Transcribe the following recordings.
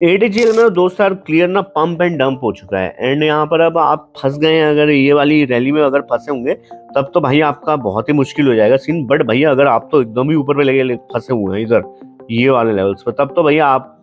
ATGL में दोस्त यार क्लियर ना पंप एंड डंप हो चुका है। एंड यहाँ पर अब आप फंस गए हैं, अगर ये वाली रैली में अगर फंसे होंगे तब तो भाई आपका बहुत ही मुश्किल हो जाएगा सीन। बट भैया अगर आप तो एकदम ही ऊपर पे लगे फंसे हुए हैं इधर ये वाले लेवल्स पे, तब तो भैया आप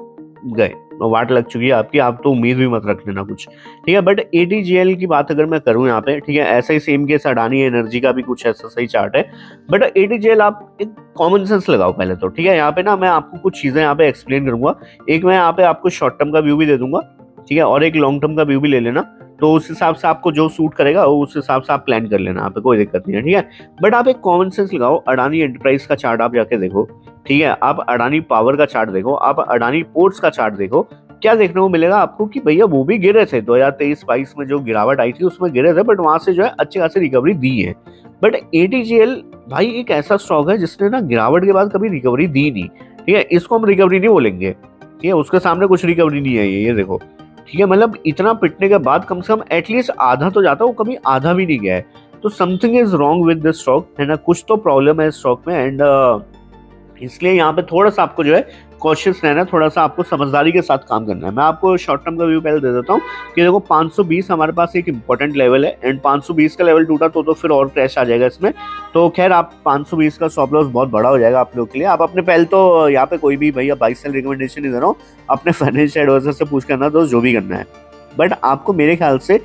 गए, वाट लग चुकी है आपकी। आप तो उम्मीद भी मत रख लेना कुछ, ठीक है। बट एटीजीएल की बात अगर मैं करूं यहाँ पे, ठीक है, ऐसा ही सेम केस अडानी एनर्जी का भी कुछ ऐसा सही चार्ट है। बट एटीजीएल आप एक कॉमन सेंस लगाओ पहले तो, ठीक है। यहाँ पे ना मैं आपको कुछ चीजें यहाँ पे एक्सप्लेन करूंगा। एक मैं यहाँ पे आपको शॉर्ट टर्म का व्यू भी दे दूंगा, ठीक है, और एक लॉन्ग टर्म का व्यू भी ले लेना। तो उस हिसाब से आपको जो सूट करेगा उस हिसाब से आप प्लान कर लेना, यहाँ पे कोई दिक्कत नहीं है, ठीक है। बट आप एक कॉमन सेंस लगाओ, अडानी एंटरप्राइज का चार्ट आप जाके देखो, ठीक है। आप अडानी पावर का चार्ट देखो, आप अडानी पोर्ट्स का चार्ट देखो। क्या देखने को मिलेगा आपको कि भैया वो भी गिरे थे 2023-22 में, जो गिरावट आई थी उसमें गिरे थे, बट वहां से जो है अच्छी खासी रिकवरी दी है। बट एटीजीएल भाई एक ऐसा स्टॉक है जिसने ना गिरावट के बाद कभी रिकवरी दी नहीं, ठीक है। इसको हम रिकवरी नहीं बोलेंगे, ठीक है, उसके सामने कुछ रिकवरी नहीं है ये देखो, ठीक है। मतलब इतना पिटने के बाद कम से कम एटलीस्ट आधा तो जाता, वो कभी आधा भी नहीं गया है। तो something is wrong with this stock, है ना, कुछ तो प्रॉब्लम है स्टॉक में। एंड इसलिए यहाँ पे थोड़ा सा आपको जो है कॉशियस रहना है, थोड़ा सा आपको समझदारी के साथ काम करना है। मैं आपको शॉर्ट टर्म का व्यू पहले दे देता हूँ कि देखो 520 हमारे पास एक इंपॉर्टेंट लेवल है। एंड 520 का लेवल टूटा तो फिर और क्रैश आ जाएगा इसमें। तो खैर आप 520 का स्टॉप लॉस बहुत बड़ा हो जाएगा आप लोग के लिए। आप अपने पहले तो यहाँ पे कोई भी भैया 22 सेल रिकमेंडेशन नहीं दे रहा हूँ, अपने फाइनेंशियल एडवाइजर से पूछ करना तो जो भी करना है। बट आपको मेरे ख्याल से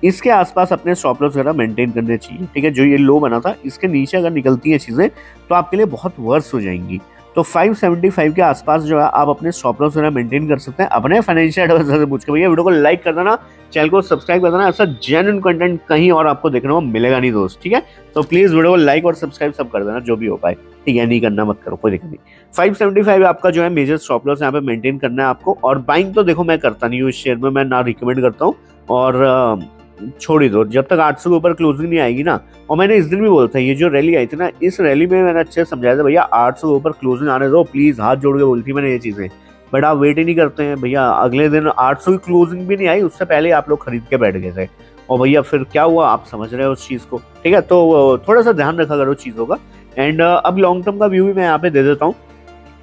इसके आसपास अपने स्टॉप लॉस वगैरह मेंटेन करने चाहिए, ठीक है। जो ये लो बना था इसके नीचे अगर निकलती हैं चीजें तो आपके लिए बहुत वर्स हो जाएंगी। तो 575 के आसपास जो है आप अपने स्टॉप लॉस वगैरह मेंटेन कर सकते हैं अपने फाइनेंशियल एडवाइजर से पूछ के। भैया वीडियो को लाइक कर देना, चैनल को सब्सक्राइब कर देना, ऐसा जेन्युइन कंटेंट कहीं और आपको देखने को मिलेगा नहीं दोस्त, ठीक है। तो प्लीज वीडियो को लाइक और सब्सक्राइब सब कर देना जो भी हो पाए, ठीक है। नहीं करना मत करो, कोई दिक्कत नहीं। 575 आपका जो है मेजर स्टॉप लॉस यहाँ पे मेंटेन करना है आपको। और बाइंग तो देखो मैं करता नहीं हूँ इस शेयर में, मैं ना रिकमेंड करता हूँ, और छोड़ ही दो जब तक 800 के ऊपर क्लोजिंग नहीं आएगी ना। और मैंने इस दिन भी बोला था, ये जो रैली आई थी ना, इस रैली में मैंने अच्छे से समझाया था भैया 800 के ऊपर क्लोजिंग आने दो प्लीज, हाथ जोड़ के बोली थी मैंने ये चीजें। बट आप वेट ही नहीं करते हैं भैया, अगले दिन 800 की क्लोजिंग भी नहीं आई, उससे पहले आप लोग खरीद के बैठ गए थे। और भैया फिर क्या हुआ आप समझ रहे हो उस चीज को, ठीक है। तो थोड़ा सा ध्यान रखा करो चीजों का। एंड अब लॉन्ग टर्म का व्यू भी मैं यहाँ पे दे देता हूँ।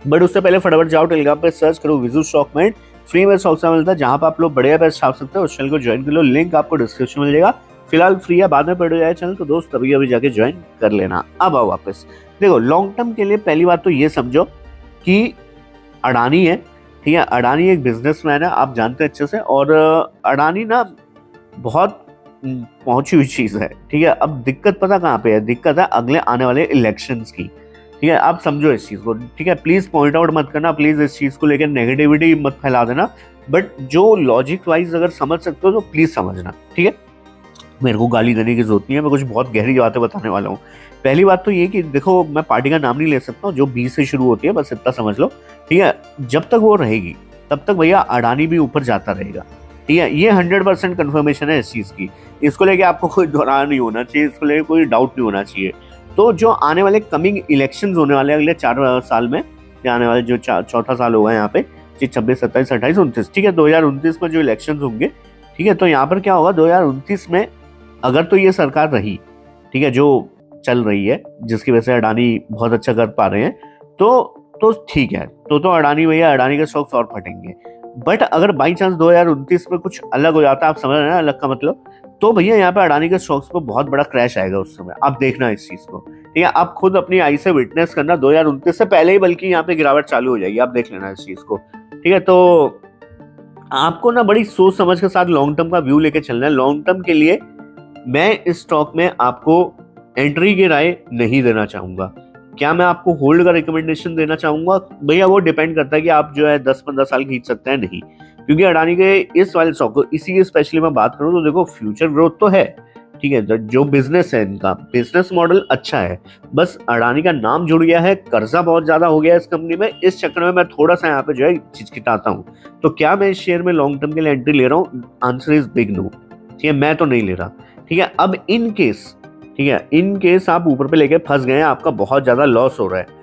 बट उससे पहले फटाफट जाओ टेलीग्राम पे सर्च करो विजू स्टॉक माइंड, फ्री में स्टॉक मिलता है जहां पर आप लोग बढ़िया पैसे छाप सकते हैं। उस चैनल को ज्वाइन कर लो, लिंक आपको डिस्क्रिप्शन में मिलेगा। फिलहाल फ्री है, बाद में पड़ जाए चैनल तो दोस्त तभी अभी जाके ज्वाइन कर लेना। अब आओ वापस देखो लॉन्ग टर्म के लिए पहली बात तो ये समझो कि अडानी है, ठीक है। अडानी एक बिजनेसमैन है, आप जानते हैं अच्छे से। और अडानी ना बहुत पहुंची हुई चीज है, ठीक है। अब दिक्कत पता कहाँ पे है, दिक्कत है अगले आने वाले इलेक्शंस की, ठीक है। आप समझो इस चीज को, ठीक है। प्लीज पॉइंट आउट मत करना, प्लीज इस चीज को लेकर नेगेटिविटी मत फैला देना। बट जो लॉजिक वाइज अगर समझ सकते हो तो प्लीज समझना, ठीक है। मेरे को गाली देने की जरूरत नहीं है, मैं कुछ बहुत गहरी बातें बताने वाला हूँ। पहली बात तो ये कि देखो मैं पार्टी का नाम नहीं ले सकता हूँ, जो 20 से शुरू होती है बस इतना समझ लो, ठीक है। जब तक वो रहेगी तब तक भैया अडानी भी ऊपर जाता रहेगा, ठीक है। ये 100% कन्फर्मेशन है इस चीज की। इसको लेके आपको कोई दोहराना नहीं होना चाहिए, इसको लेके कोई डाउट नहीं होना चाहिए। तो जो आने वाले कमिंग इलेक्शंस होने वाले अगले 4 साल में, आने वाले जो चौथा साल होगा यहाँ पे 26, 27, 28, 29, ठीक है। 2029 में जो इलेक्शंस होंगे, ठीक है। तो यहाँ पर क्या होगा 2029 में, अगर तो ये सरकार रही, ठीक है, जो चल रही है जिसकी वजह से अडानी बहुत अच्छा कर पा रहे हैं, तो ठीक है। तो अडानी भैया, अडानी के स्टॉक्स और फटेंगे। बट अगर बाई चांस 2029 में कुछ अलग हो जाता है, आप समझ रहे हैं ना अलग का मतलब, तो भैया यहाँ पे अडानी के स्टॉक्स को बहुत बड़ा क्रैश आएगा उस समय। आप देखना इस चीज को, ठीक है। आप खुद अपनी आई से विटनेस करना, 2029 से पहले ही बल्कि यहाँ पे गिरावट चालू हो जाएगी, आप देख लेना इस चीज को, ठीक है। तो आपको ना बड़ी सोच समझ के साथ लॉन्ग टर्म का व्यू लेके चलना है। लॉन्ग टर्म के लिए मैं इस स्टॉक में आपको एंट्री की राय नहीं देना चाहूंगा। क्या मैं आपको होल्ड का रिकमेंडेशन देना चाहूंगा भैया, वो डिपेंड करता है कि आप जो है 10-15 साल खींच सकते हैं नहीं। क्योंकि अडानी के इस वाले स्टॉक को, इसी की स्पेशली मैं बात करूं तो देखो फ्यूचर ग्रोथ तो है, ठीक है। जो बिजनेस है इनका बिजनेस मॉडल अच्छा है, बस अडानी का नाम जुड़ गया है, कर्जा बहुत ज्यादा हो गया है इस कंपनी में, इस चक्कर में मैं थोड़ा सा यहाँ पे जो है चिचकिटाता हूँ। तो क्या मैं इस शेयर में लॉन्ग टर्म के लिए एंट्री ले रहा हूँ? आंसर इज बिग नो, ठीक है, मैं तो नहीं ले रहा, ठीक है। अब इन केस, ठीक है, इन केस आप ऊपर पे लेके फंस गए हैं, आपका बहुत ज्यादा लॉस हो रहा है,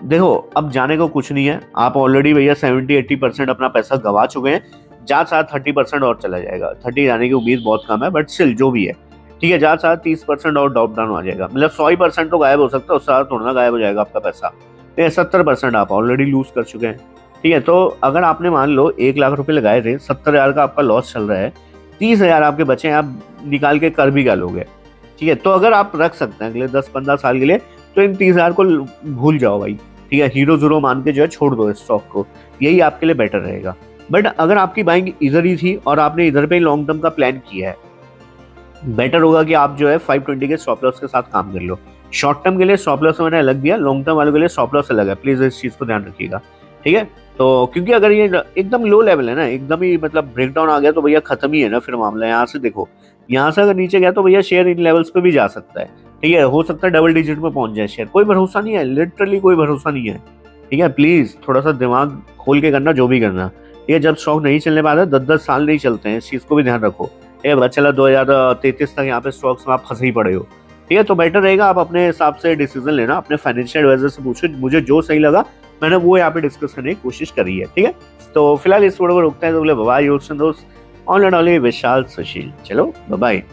देखो अब जाने को कुछ नहीं है। आप ऑलरेडी भैया 70-80% अपना पैसा गवा चुके हैं, जा साथ 30% और चला जाएगा। 30 जाने की उम्मीद बहुत कम है, बट स्टिल जो भी है, ठीक है, जा साथ 30% और ड्रॉप डाउन आ जाएगा। मतलब 100% तो गायब हो सकता है, उससे थोड़ा ना गायब हो जाएगा आपका पैसा। 70% आप ऑलरेडी लूज कर चुके हैं, ठीक है, तो अगर आपने मान लो 1 लाख रुपए लगाए थे, 70,000 का आपका लॉस चल रहा है, 30,000 आपके बचे हैं, आप निकाल के कर भी क्या लोगे? ठीक है, तो अगर आप रख सकते हैं अगले 10-15 साल के लिए, तो इन 30,000 को भूल जाओ भाई। ठीक है, हीरो ज़ीरो मान के जो है छोड़ दो इस स्टॉक को, यही आपके लिए बेटर रहेगा। बट अगर आपकी बाइंग इधर ही थी और आपने इधर पे लॉन्ग टर्म का प्लान किया है, बेटर होगा कि आप जो है 520 के स्टॉप लॉस के साथ काम कर लो। शॉर्ट टर्म के लिए स्टॉप लॉस मैंने अलग दिया, लॉन्ग टर्म वालों के लिए स्टॉप लॉस अलग है, प्लीज इस चीज को ध्यान रखिएगा। ठीक है, तो क्योंकि अगर ये एकदम लो लेवल है ना, एकदम ही मतलब ब्रेकडाउन आ गया तो भैया खत्म ही है ना फिर मामला। यहाँ से देखो, यहाँ से अगर नीचे गया तो भैया शेयर इन लेवल्स पे भी जा सकता है। ठीक है, हो सकता है डबल डिजिट में पहुंच जाए शेयर, कोई भरोसा नहीं है, लिटरली कोई भरोसा नहीं है। ठीक है, प्लीज थोड़ा सा दिमाग खोल के करना जो भी करना। ठीक है, जब स्टॉक नहीं चलने पाता 10-10 साल नहीं चलते हैं, इस चीज को भी ध्यान रखो। चला 2033 तक यहाँ पे स्टॉक्स में आप फंसे ही पड़े हो। ठीक है, तो बेटर रहेगा आप अपने हिसाब से डिसीजन लेना, अपने फाइनेंशियल एडवाइजर से पूछो, मुझे जो सही लगा मैंने वो यहाँ पे डिस्कस करने की कोशिश करी है। ठीक है, तो फिलहाल इस वीडियो को रोकते हैं, तो बोले बाय दोस्त, ऑनलाइन विशाल सुशील, चलो बाय।